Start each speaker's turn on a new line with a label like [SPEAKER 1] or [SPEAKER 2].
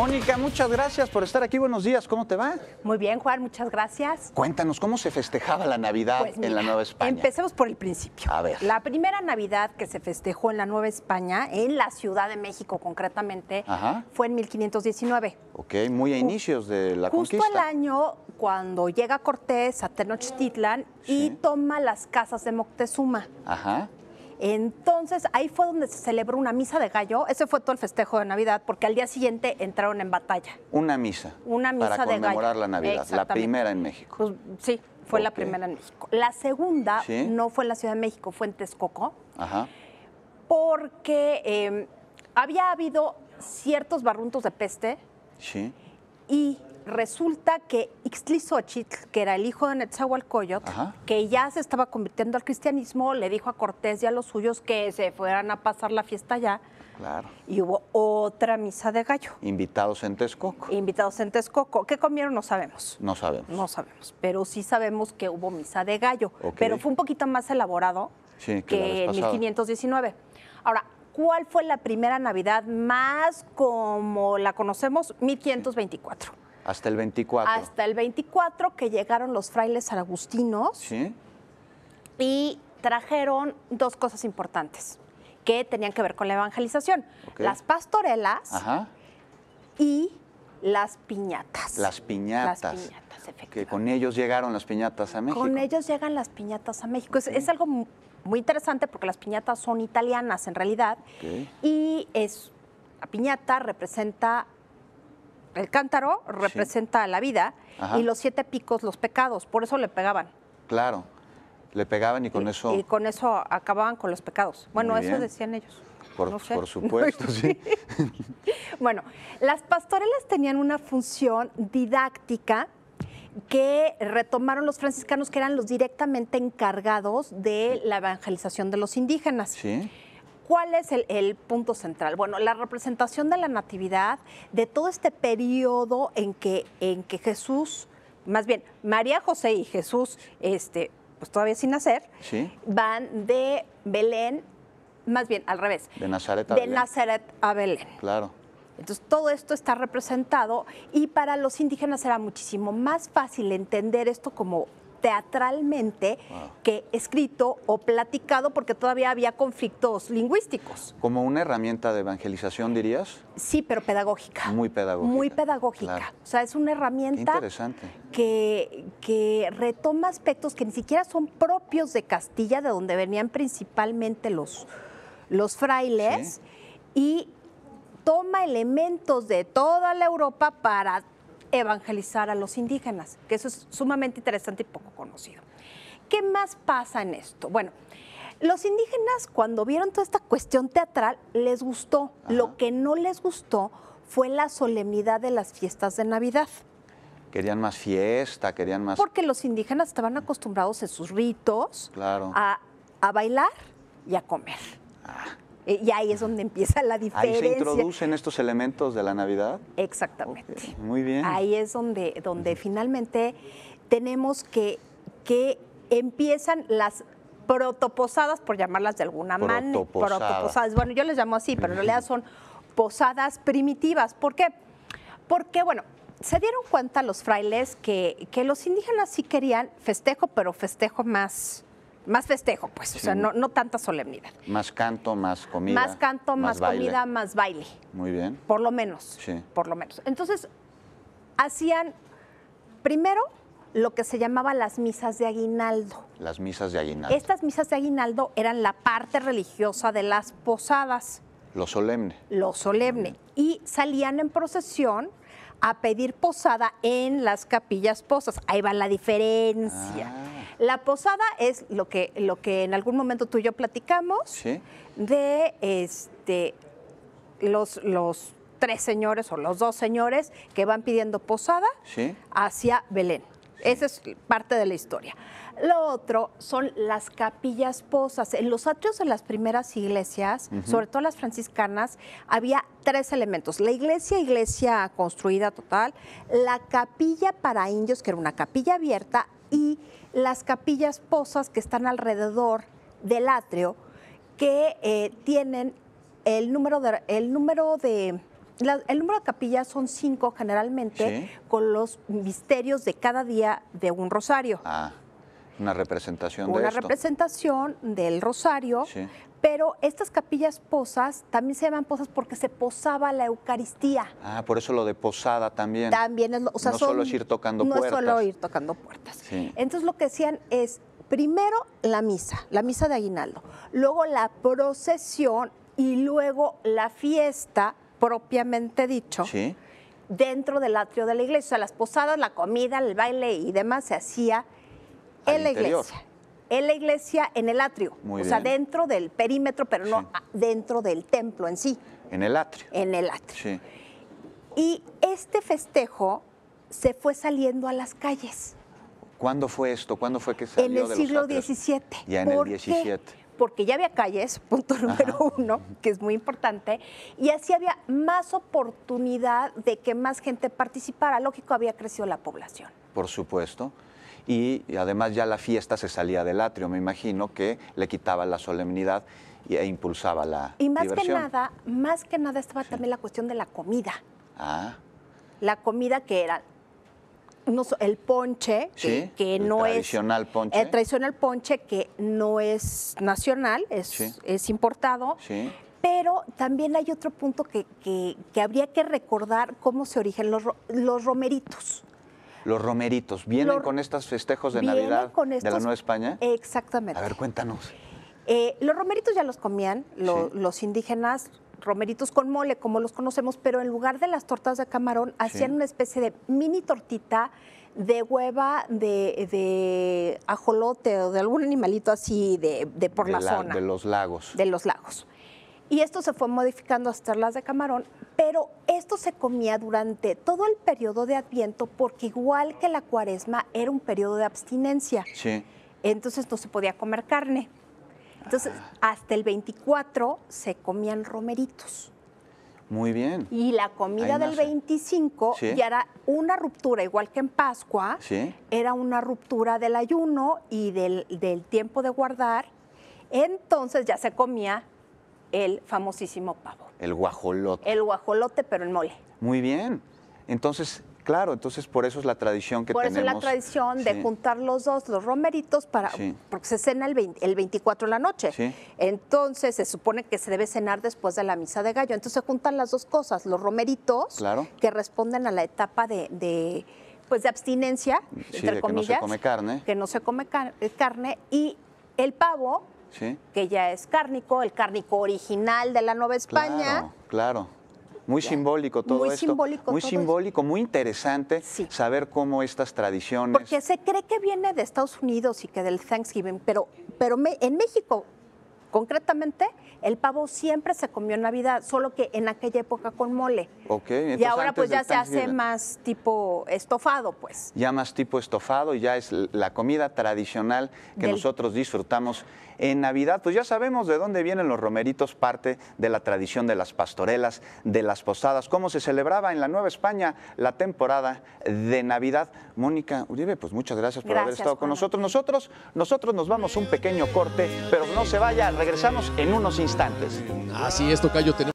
[SPEAKER 1] Mónica, muchas gracias por estar aquí. Buenos días, ¿cómo te va?
[SPEAKER 2] Muy bien, Juan, muchas gracias.
[SPEAKER 1] Cuéntanos, ¿cómo se festejaba la Navidad en la Nueva España?
[SPEAKER 2] Empecemos por el principio.
[SPEAKER 1] A ver.
[SPEAKER 2] La primera Navidad que se festejó en la Nueva España, en la Ciudad de México concretamente, fue en 1519.
[SPEAKER 1] Ok, muy a inicios de la
[SPEAKER 2] Justo
[SPEAKER 1] conquista.
[SPEAKER 2] el año cuando llega Cortés a Tenochtitlan y toma las casas de Moctezuma.
[SPEAKER 1] Ajá.
[SPEAKER 2] Entonces, ahí fue donde se celebró una misa de gallo. Ese fue todo el festejo de Navidad, porque al día siguiente entraron en batalla.
[SPEAKER 1] Una misa.
[SPEAKER 2] Una misa de gallo.
[SPEAKER 1] Para conmemorar la Navidad, la primera en México.
[SPEAKER 2] Pues, sí, fue la primera en México. La segunda no fue en la Ciudad de México, fue en Texcoco. Ajá. Porque había habido ciertos barruntos de peste.
[SPEAKER 1] Sí.
[SPEAKER 2] Y resulta que Ixtlilxóchitl, que era el hijo de Netzahualcóyotl, que ya se estaba convirtiendo al cristianismo, le dijo a Cortés y a los suyos que se fueran a pasar la fiesta allá.
[SPEAKER 1] Claro.
[SPEAKER 2] Y hubo otra misa de gallo.
[SPEAKER 1] Invitados en Texcoco.
[SPEAKER 2] Invitados en Texcoco. ¿Qué comieron? No sabemos.
[SPEAKER 1] No sabemos.
[SPEAKER 2] No sabemos, pero sí sabemos que hubo misa de gallo. Pero fue un poquito más elaborado que en 1519. Ahora, ¿cuál fue la primera Navidad más como la conocemos? 1524.
[SPEAKER 1] Hasta el 24.
[SPEAKER 2] Hasta el 24, que llegaron los frailes agustinos.
[SPEAKER 1] Sí.
[SPEAKER 2] Y trajeron dos cosas importantes que tenían que ver con la evangelización. Las pastorelas y las piñatas.
[SPEAKER 1] Las piñatas.
[SPEAKER 2] Las piñatas, efectivamente.
[SPEAKER 1] Que con ellos llegaron las piñatas a México.
[SPEAKER 2] Con ellos llegan las piñatas a México. Es algo muy interesante porque las piñatas son italianas en realidad. Y la piñata representa... El cántaro representa la vida y los 7 picos los pecados, por eso le pegaban.
[SPEAKER 1] Claro, le pegaban y con eso...
[SPEAKER 2] Y con eso acababan con los pecados. Bueno, eso decían ellos.
[SPEAKER 1] Por supuesto, sí.
[SPEAKER 2] Bueno, las pastorelas tenían una función didáctica que retomaron los franciscanos, que eran los directamente encargados de la evangelización de los indígenas.
[SPEAKER 1] Sí.
[SPEAKER 2] ¿Cuál es el punto central? Bueno, la representación de la natividad, de todo este periodo en que Jesús, más bien María, José y Jesús, pues todavía sin nacer, van de Belén, más bien al revés.
[SPEAKER 1] De Nazaret a Belén.
[SPEAKER 2] De Nazaret a Belén.
[SPEAKER 1] Claro.
[SPEAKER 2] Entonces, todo esto está representado y para los indígenas era muchísimo más fácil entender esto como teatralmente que escrito o platicado, porque todavía había conflictos lingüísticos.
[SPEAKER 1] ¿Como una herramienta de evangelización, dirías?
[SPEAKER 2] Sí, pero pedagógica.
[SPEAKER 1] Muy pedagógica.
[SPEAKER 2] Muy pedagógica. Claro. O sea, es una herramienta que retoma aspectos que ni siquiera son propios de Castilla, de donde venían principalmente los frailes, y toma elementos de toda la Europa para evangelizar a los indígenas, que eso es sumamente interesante y poco conocido. ¿Qué más pasa en esto? Bueno, los indígenas cuando vieron toda esta cuestión teatral les gustó. Lo que no les gustó fue la solemnidad de las fiestas de Navidad.
[SPEAKER 1] Querían más fiesta, querían más...
[SPEAKER 2] Porque los indígenas estaban acostumbrados en sus ritos a bailar y a comer. Y ahí es donde empieza la diferencia.
[SPEAKER 1] ¿Ahí se introducen estos elementos de la Navidad?
[SPEAKER 2] Exactamente.
[SPEAKER 1] Okay, muy bien.
[SPEAKER 2] Ahí es donde finalmente tenemos que empiezan las protoposadas, por llamarlas de alguna manera. Protoposadas. Bueno, yo les llamo así, pero en realidad son posadas primitivas. ¿Por qué? Porque, bueno, se dieron cuenta los frailes que los indígenas sí querían festejo, pero festejo más festejo, pues, o sea, no tanta solemnidad.
[SPEAKER 1] Más canto, más comida.
[SPEAKER 2] Más canto, más comida, más baile.
[SPEAKER 1] Muy bien.
[SPEAKER 2] Por lo menos.
[SPEAKER 1] Sí.
[SPEAKER 2] Por lo menos. Entonces, hacían primero lo que se llamaba las misas de aguinaldo.
[SPEAKER 1] Las misas de aguinaldo.
[SPEAKER 2] Estas misas de aguinaldo eran la parte religiosa de las posadas.
[SPEAKER 1] Lo solemne.
[SPEAKER 2] Lo solemne. Y salían en procesión a pedir posada en las capillas posas. Ahí va la diferencia. La posada es lo que en algún momento tú y yo platicamos de los 3 señores o los 2 señores que van pidiendo posada hacia Belén. Esa es parte de la historia. Lo otro son las capillas posas. En los atrios de las primeras iglesias, sobre todo las franciscanas, había 3 elementos. La iglesia construida total, la capilla para indios, que era una capilla abierta, y las capillas posas que están alrededor del atrio, que tienen el número de El número de capillas son 5 generalmente,
[SPEAKER 1] Sí.
[SPEAKER 2] con los misterios de cada día de un rosario.
[SPEAKER 1] Ah, una representación de
[SPEAKER 2] Una
[SPEAKER 1] esto.
[SPEAKER 2] representación del rosario,
[SPEAKER 1] Sí.
[SPEAKER 2] pero estas capillas posas también se llaman posas porque se posaba la Eucaristía.
[SPEAKER 1] Ah, por eso lo de posada también.
[SPEAKER 2] También es,
[SPEAKER 1] No solo es ir tocando
[SPEAKER 2] no
[SPEAKER 1] puertas.
[SPEAKER 2] es solo ir tocando puertas.
[SPEAKER 1] Sí.
[SPEAKER 2] Entonces lo que decían es, primero la misa de aguinaldo, luego la procesión y luego la fiesta, propiamente dicho,
[SPEAKER 1] Sí.
[SPEAKER 2] dentro del atrio de la iglesia. O sea, las posadas, la comida, el baile y demás se hacía
[SPEAKER 1] Al
[SPEAKER 2] en la
[SPEAKER 1] interior.
[SPEAKER 2] iglesia. En la iglesia, en el atrio.
[SPEAKER 1] Muy
[SPEAKER 2] o sea,
[SPEAKER 1] bien.
[SPEAKER 2] dentro del perímetro, pero
[SPEAKER 1] Sí.
[SPEAKER 2] no dentro del templo en sí,
[SPEAKER 1] En el atrio.
[SPEAKER 2] en el atrio.
[SPEAKER 1] Sí.
[SPEAKER 2] Y este festejo se fue saliendo a las calles
[SPEAKER 1] ¿Cuándo fue esto? ¿Cuándo fue que salió
[SPEAKER 2] en el
[SPEAKER 1] de los
[SPEAKER 2] siglo
[SPEAKER 1] atrios?
[SPEAKER 2] XVII.
[SPEAKER 1] Ya en el
[SPEAKER 2] ¿Por qué?
[SPEAKER 1] 17.
[SPEAKER 2] Porque ya había calles, punto número 1, que es muy importante, y así había más oportunidad de que más gente participara. Lógico, había crecido la población.
[SPEAKER 1] Por supuesto. Y además ya la fiesta se salía del atrio, me imagino que le quitaba la solemnidad e impulsaba la
[SPEAKER 2] Y
[SPEAKER 1] diversión.
[SPEAKER 2] más que nada estaba también la cuestión de la comida.
[SPEAKER 1] Ah,
[SPEAKER 2] La comida que era el ponche,
[SPEAKER 1] Sí,
[SPEAKER 2] que
[SPEAKER 1] el
[SPEAKER 2] no
[SPEAKER 1] tradicional
[SPEAKER 2] es
[SPEAKER 1] ponche.
[SPEAKER 2] el tradicional ponche, que no es nacional,
[SPEAKER 1] Sí.
[SPEAKER 2] es importado.
[SPEAKER 1] sí.
[SPEAKER 2] Pero también hay otro punto que habría que recordar cómo se originan los romeritos.
[SPEAKER 1] Los romeritos, ¿vienen
[SPEAKER 2] Los-
[SPEAKER 1] con estos festejos de
[SPEAKER 2] Vienen
[SPEAKER 1] Navidad
[SPEAKER 2] con
[SPEAKER 1] de la
[SPEAKER 2] estos-
[SPEAKER 1] Nueva España?
[SPEAKER 2] Exactamente.
[SPEAKER 1] A ver, cuéntanos.
[SPEAKER 2] Los romeritos ya los comían
[SPEAKER 1] Sí.
[SPEAKER 2] los indígenas, romeritos con mole, como los conocemos, pero en lugar de las tortas de camarón, hacían una especie de mini tortita de hueva de ajolote o de algún animalito así de por
[SPEAKER 1] De
[SPEAKER 2] la zona.
[SPEAKER 1] De los lagos.
[SPEAKER 2] De los lagos. Y esto se fue modificando hasta las de camarón, pero esto se comía durante todo el periodo de Adviento porque igual que la Cuaresma era un periodo de abstinencia.
[SPEAKER 1] Sí.
[SPEAKER 2] Entonces no se podía comer carne. Entonces hasta el 24 se comían romeritos.
[SPEAKER 1] Muy bien.
[SPEAKER 2] Y la comida
[SPEAKER 1] Ahí
[SPEAKER 2] del
[SPEAKER 1] nace.
[SPEAKER 2] 25
[SPEAKER 1] Sí.
[SPEAKER 2] ya era una ruptura, igual que en Pascua,
[SPEAKER 1] Sí.
[SPEAKER 2] era una ruptura del ayuno y del tiempo de guardar. Entonces ya se comía el famosísimo pavo.
[SPEAKER 1] El guajolote.
[SPEAKER 2] El guajolote, pero en mole.
[SPEAKER 1] Muy bien. Entonces, claro, entonces por eso es la tradición que
[SPEAKER 2] Por eso es
[SPEAKER 1] tenemos.
[SPEAKER 2] la tradición de
[SPEAKER 1] Sí.
[SPEAKER 2] juntar los dos, los romeritos,
[SPEAKER 1] Sí.
[SPEAKER 2] porque se cena el 24 en la noche.
[SPEAKER 1] Sí.
[SPEAKER 2] Entonces se supone que se debe cenar después de la misa de gallo. Entonces se juntan las dos cosas, los romeritos,
[SPEAKER 1] Claro.
[SPEAKER 2] que responden a la etapa de abstinencia,
[SPEAKER 1] Sí,
[SPEAKER 2] entre
[SPEAKER 1] de que
[SPEAKER 2] comillas.
[SPEAKER 1] no se come carne.
[SPEAKER 2] Que no se come carne. Y el pavo,
[SPEAKER 1] Sí.
[SPEAKER 2] que ya es cárnico, el cárnico original de la Nueva España.
[SPEAKER 1] Claro, claro. Muy simbólico todo
[SPEAKER 2] Muy
[SPEAKER 1] esto.
[SPEAKER 2] simbólico
[SPEAKER 1] Muy
[SPEAKER 2] todo
[SPEAKER 1] simbólico, muy interesante
[SPEAKER 2] Sí.
[SPEAKER 1] saber cómo estas tradiciones.
[SPEAKER 2] Porque se cree que viene de Estados Unidos y que del Thanksgiving, pero en México, concretamente, el pavo siempre se comió en Navidad, solo que en aquella época con mole.
[SPEAKER 1] Ok,
[SPEAKER 2] Y
[SPEAKER 1] entonces
[SPEAKER 2] ahora
[SPEAKER 1] antes
[SPEAKER 2] pues ya
[SPEAKER 1] del
[SPEAKER 2] se hace
[SPEAKER 1] Thanksgiving.
[SPEAKER 2] más tipo estofado, pues.
[SPEAKER 1] Ya más tipo estofado y ya es la comida tradicional que
[SPEAKER 2] Del-
[SPEAKER 1] nosotros disfrutamos en Navidad. Pues ya sabemos de dónde vienen los romeritos, parte de la tradición de las pastorelas, de las posadas, cómo se celebraba en la Nueva España la temporada de Navidad. Mónica Uribe, pues muchas gracias por haber
[SPEAKER 2] Gracias,
[SPEAKER 1] estado con
[SPEAKER 2] Juan.
[SPEAKER 1] nosotros. Nosotros nos vamos a un pequeño corte, pero no se vaya, regresamos en unos instantes.
[SPEAKER 3] Así es, tocayo, tenemos